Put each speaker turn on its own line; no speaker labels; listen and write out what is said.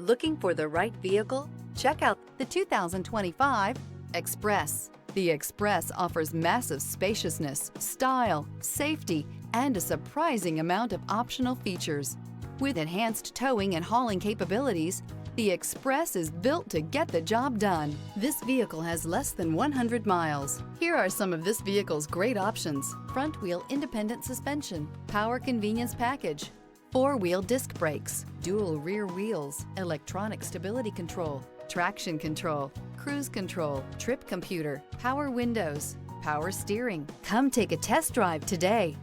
Looking for the right vehicle? Check out the 2025 Express. The Express offers massive spaciousness, style, safety, and a surprising amount of optional features. With enhanced towing and hauling capabilities, the Express is built to get the job done. This vehicle has less than 100 miles. Here are some of this vehicle's great options: front-wheel independent suspension, power convenience package, four-wheel disc brakes, dual rear wheels, electronic stability control, traction control, cruise control, trip computer, power windows, power steering. Come take a test drive today.